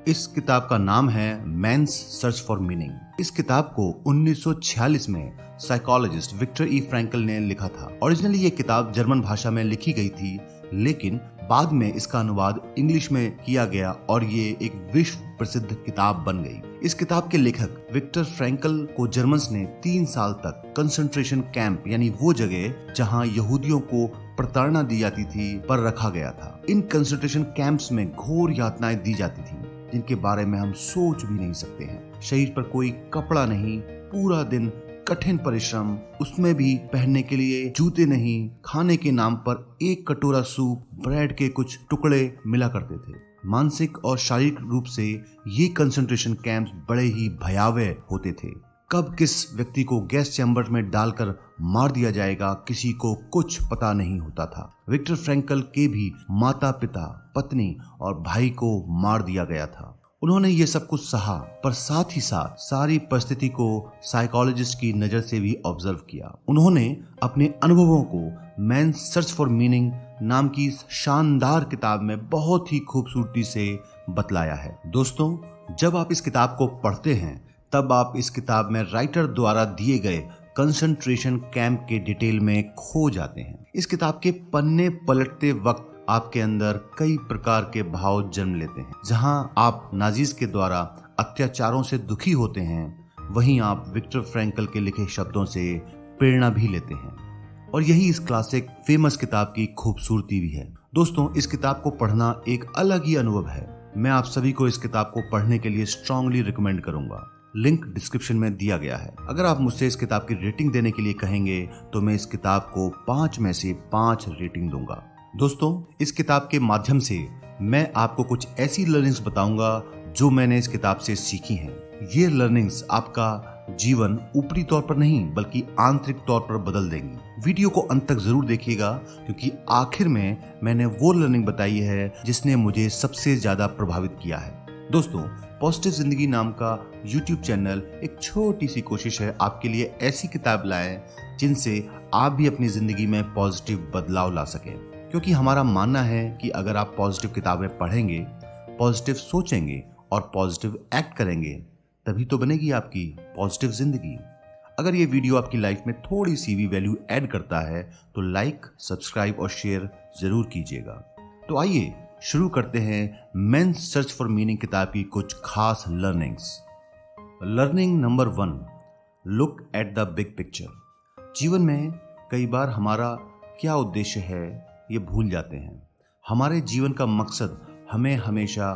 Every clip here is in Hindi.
इस किताब का नाम है मैन्स सर्च फॉर मीनिंग। इस किताब को 1946 में साइकोलॉजिस्ट विक्टर ई फ्रैंकल ने लिखा था। ओरिजिनली ये किताब जर्मन भाषा में लिखी गई थी, लेकिन बाद में इसका अनुवाद इंग्लिश में किया गया और ये एक विश्व प्रसिद्ध किताब बन गई। इस किताब के लेखक विक्टर फ्रैंकल को जर्मन्स ने 3 साल तक कंसंट्रेशन कैंप यानी वो जगह जहां यहूदियों को प्रताड़ना दी जाती थी पर रखा गया था। इन कंसंट्रेशन कैंप्स में घोर यातनाएं दी जाती थी जिनके बारे में हम सोच भी नहीं सकते हैं। शरीर पर कोई कपड़ा नहीं, पूरा दिन कठिन परिश्रम, उसमें भी पहनने के लिए जूते नहीं, खाने के नाम पर एक कटोरा सूप, ब्रेड के कुछ टुकड़े मिला करते थे। मानसिक और शारीरिक रूप से ये कंसंट्रेशन कैंप्स बड़े ही भयावह होते थे। कब किस व्यक्ति को गैस चैम्बर में डालकर मार दिया जाएगा किसी को कुछ पता नहीं होता था। विक्टर फ्रैंकल के भी माता पिता, पत्नी और भाई को मार दिया गया था। उन्होंने ये सब कुछ सहा, पर साथ ही साथ सारी परिस्थिति को साइकोलॉजिस्ट की नजर से भी ऑब्जर्व किया। उन्होंने अपने अनुभवों को मैन्स सर्च फॉर मीनिंग नाम की शानदार किताब में बहुत ही खूबसूरती से बतलाया है। दोस्तों, जब आप इस किताब को पढ़ते हैं तब आप इस किताब में राइटर द्वारा दिए गए कंसंट्रेशन कैंप के डिटेल में खो जाते हैं। इस किताब के पन्ने पलटते वक्त आपके अंदर कई प्रकार के भाव जन्म लेते हैं। जहां आप नाजीज के द्वारा अत्याचारों से दुखी होते हैं, वहीं आप विक्टर फ्रैंकल के लिखे शब्दों से प्रेरणा भी लेते हैं। और यही इस क्लासिक फेमस किताब की खूबसूरती भी है। दोस्तों, इस किताब को पढ़ना एक अलग ही अनुभव है। मैं आप सभी को इस किताब को पढ़ने के लिए स्ट्रांगली रिकमेंड करूंगा। लिंक डिस्क्रिप्शन में दिया गया है। अगर आप मुझसे इस किताब की रेटिंग देने के लिए कहेंगे तो मैं इस किताब को 5 में से 5 रेटिंग दूंगा। दोस्तों, इस किताब के माध्यम से मैं आपको कुछ ऐसी लर्निंग्स बताऊंगा जो मैंने इस किताब से सीखी हैं। ये लर्निंग्स आपका जीवन ऊपरी तौर पर नहीं बल्कि आंतरिक तौर पर बदल देंगी। वीडियो को अंत तक जरूर देखिएगा, क्योंकि आखिर में मैंने वो लर्निंग बताई है जिसने मुझे सबसे ज्यादा प्रभावित किया है। दोस्तों, पॉजिटिव जिंदगी नाम का YouTube चैनल एक छोटी सी कोशिश है आपके लिए ऐसी किताब लाएं जिनसे आप भी अपनी जिंदगी में पॉजिटिव बदलाव ला सकें। क्योंकि हमारा मानना है कि अगर आप पॉजिटिव किताबें पढ़ेंगे, पॉजिटिव सोचेंगे और पॉजिटिव एक्ट करेंगे, तभी तो बनेगी आपकी पॉजिटिव जिंदगी। अगर ये वीडियो आपकी लाइफ में थोड़ी सी भी वैल्यू ऐड करता है तो लाइक, सब्सक्राइब और शेयर जरूर कीजिएगा। तो आइए शुरू करते हैं मेंस सर्च फॉर मीनिंग किताब की कुछ खास learnings. Learning number 1, look at the big picture. जीवन में कई बार हमारा क्या उद्देश्य है ये भूल जाते हैं। हमारे जीवन का मकसद हमें हमेशा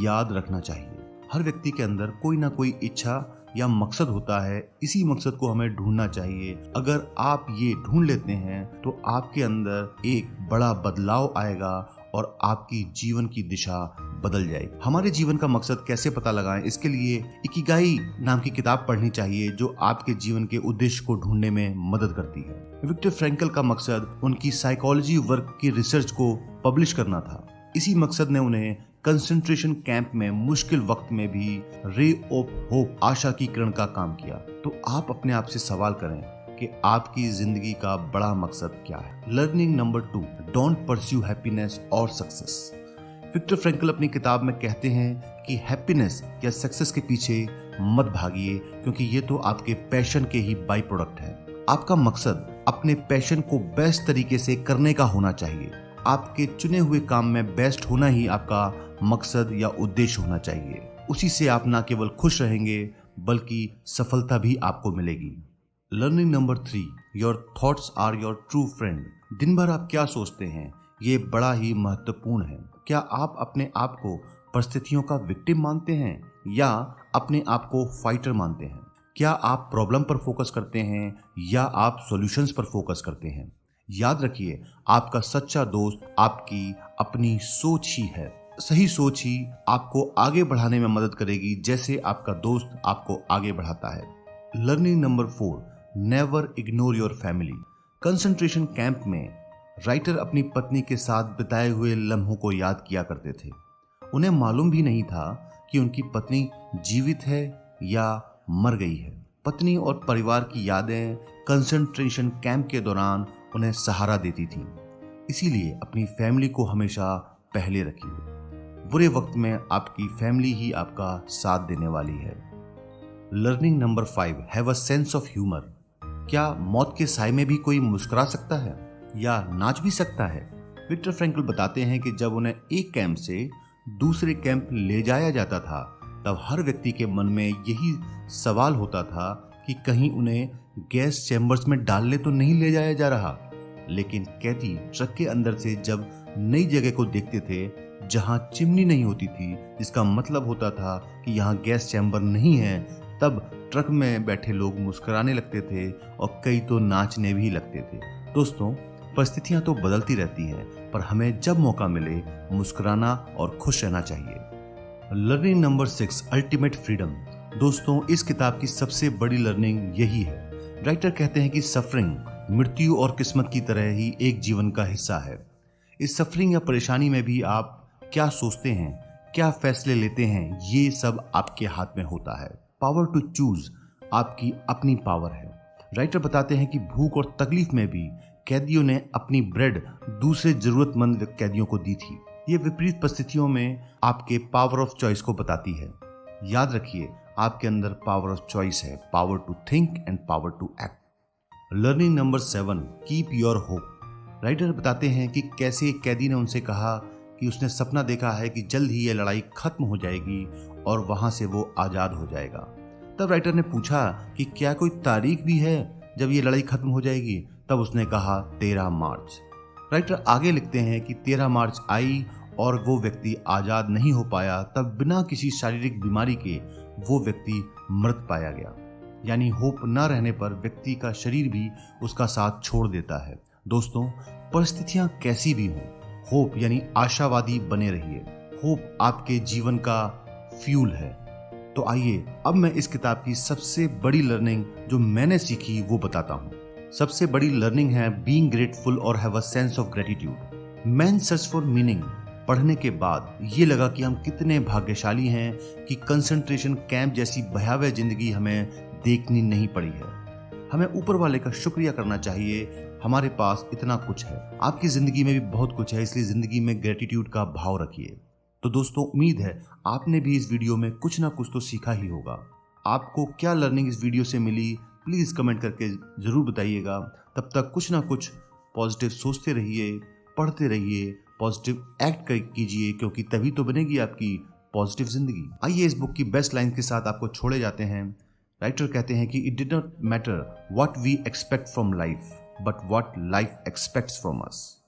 याद रखना चाहिए। हर व्यक्ति के अंदर कोई ना कोई इच्छा या मकसद होता है। इसी मकसद को हमें ढूंढना चाहिए। अगर आप ये ढूंढ लेते हैं तो आपके अंदर एक बड़ा बदलाव आएगा और आपकी जीवन की दिशा बदल जाएगी। हमारे जीवन का मकसद कैसे पता लगाएं, इसके लिए इकिगाई नाम की किताब पढ़नी चाहिए जो आपके जीवन के उद्देश्य को ढूंढने में मदद करती है। विक्टर फ्रैंकल का मकसद उनकी साइकोलॉजी वर्क की रिसर्च को पब्लिश करना था। इसी मकसद ने उन्हें कंसंट्रेशन कैंप में मुश्किल वक्त में भी रे ऑफ होप, आशा की किरण का काम किया। तो आप अपने आप से सवाल करें कि आपकी जिंदगी का बड़ा मकसद क्या है। Learning number 2, don't pursue happiness और सक्सेस। विक्टर फ्रैंकल अपनी किताब में कहते हैं कि हैप्पीनेस या सक्सेस के पीछे मत भागिए, क्योंकि ये तो आपके पैशन के ही बाई प्रोडक्ट है। आपका मकसद अपने पैशन को बेस्ट तरीके से करने का होना चाहिए। आपके चुने हुए काम में बेस्ट होना ही आपका मकसद या उद्देश्य होना चाहिए। उसी से आप न केवल खुश रहेंगे बल्कि सफलता भी आपको मिलेगी। Learning number 3, your thoughts are your true friend. दिन भर आप क्या सोचते हैं, ये बड़ा ही महत्वपूर्ण है। क्या आप अपने आप को परिस्थितियों का विक्टिम मानते हैं या अपने आप को फाइटर मानते हैं? क्या आप प्रॉब्लम पर फोकस करते हैं या आप सॉल्यूशंस पर फोकस करते हैं? याद रखिए, आपका सच्चा दोस्त आपकी अपनी सोच ही है। सही सोच ही आपको आगे बढ़ाने में मदद करेगी, जैसे आपका दोस्त आपको आगे बढ़ाता है। Learning number 4, never ignore your family. Concentration camp में राइटर अपनी पत्नी के साथ बिताए हुए लम्हों को याद किया करते थे। उन्हें मालूम भी नहीं था कि उनकी पत्नी जीवित है या मर गई है। पत्नी और परिवार की यादें कंसंट्रेशन कैंप के दौरान उन्हें सहारा देती थीं। इसीलिए अपनी फैमिली को हमेशा पहले रखिए। बुरे वक्त में आपकी फैमिली ही आपका साथ देने वाली है। Learning number 5, have a sense of humour. क्या मौत के साय में भी कोई मुस्कुरा सकता है या नाच भी सकता है? विक्टर फ्रैंकल बताते हैं कि जब उन्हें एक कैंप से दूसरे कैंप ले जाया जाता था तब हर व्यक्ति के मन में यही सवाल होता था कि कहीं उन्हें गैस चैम्बर्स में डालने तो नहीं ले जाया जा रहा। लेकिन कैदी ट्रक के अंदर से जब नई जगह को देखते थे जहां चिमनी नहीं होती थी, जिसका मतलब होता था कि यहाँ गैस चैम्बर नहीं है, तब ट्रक में बैठे लोग मुस्कुराने लगते थे और कई तो नाचने भी लगते थे। दोस्तों, परिस्थितियां तो बदलती रहती हैं, पर हमें जब मौका मिले मुस्कुराना और खुश रहना चाहिए। Learning number 6, ultimate freedom. दोस्तों, इस किताब की सबसे बड़ी लर्निंग यही है। राइटर कहते हैं कि सफरिंग मृत्यु और किस्मत की तरह ही एक जीवन का हिस्सा है। इस सफरिंग या परेशानी में भी आप क्या सोचते हैं, क्या फैसले लेते हैं, ये सब आपके हाथ में होता है। पावर टू चूज आपकी अपनी पावर है। राइटर बताते हैं कि भूख और तकलीफ में भी कैदियों ने अपनी ब्रेड दूसरे जरूरतमंद कैदियों को दी थी। ये विपरीत परिस्थितियों में आपके पावर ऑफ चॉइस को बताती है। याद रखिए, आपके अंदर पावर ऑफ चॉइस है, power to think and power to act. Learning number 7, keep your hope. Writer बताते हैं कि कैसे एक कैदी ने उनसे कहा कि उसने सपना देखा है कि जल्द ही यह लड़ाई खत्म हो जाएगी और वहां से वो आजाद हो जाएगा। तब राइटर ने पूछा कि क्या कोई तारीख भी है जब ये लड़ाई खत्म हो जाएगी? तब उसने कहा 13 मार्च। राइटर आगे लिखते हैं कि 13 मार्च आई और वो व्यक्ति आजाद नहीं हो पाया। तब बिना किसी शारीरिक बीमारी के वो व्यक्ति मृत पाया गया। यानी होप न रहने पर व्यक्ति का शरीर भी उसका साथ छोड़ देता है। दोस्तों, परिस्थितियां कैसी भी हों, होप यानी आशावादी बने रहिए। होप आपके जीवन का फ्यूल है। तो आइए अब मैं इस किताब की सबसे बड़ी लर्निंग जो मैंने सीखी वो बताता हूँ। सबसे बड़ी लर्निंग है बीइंग ग्रेटफुल और have a sense of gratitude. Man search for meaning पढ़ने के बाद ये लगा कि हम कितने भाग्यशाली हैं कि कंसंट्रेशन कैंप जैसी भयावह जिंदगी हमें देखनी नहीं पड़ी है। हमें ऊपर वाले का शुक्रिया करना चाहिए, हमारे पास इतना कुछ है। आपकी जिंदगी में भी बहुत कुछ है, इसलिए जिंदगी में ग्रेटिट्यूड का भाव रखिए। तो दोस्तों, उम्मीद है आपने भी इस वीडियो में कुछ ना कुछ तो सीखा ही होगा। आपको क्या लर्निंग इस वीडियो से मिली, प्लीज कमेंट करके जरूर बताइएगा। तब तक कुछ ना कुछ पॉजिटिव सोचते रहिए, पढ़ते रहिए, पॉजिटिव एक्ट कीजिए, क्योंकि तभी तो बनेगी आपकी पॉजिटिव जिंदगी। आइए इस बुक की बेस्ट लाइन के साथ आपको छोड़े जाते हैं। राइटर कहते हैं कि it did not matter what we expect from life but what life expects from us.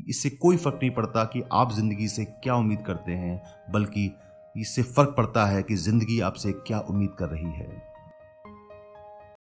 इससे कोई फर्क नहीं पड़ता कि आप जिंदगी से क्या उम्मीद करते हैं, बल्कि इससे फर्क पड़ता है कि जिंदगी आपसे क्या उम्मीद कर रही है।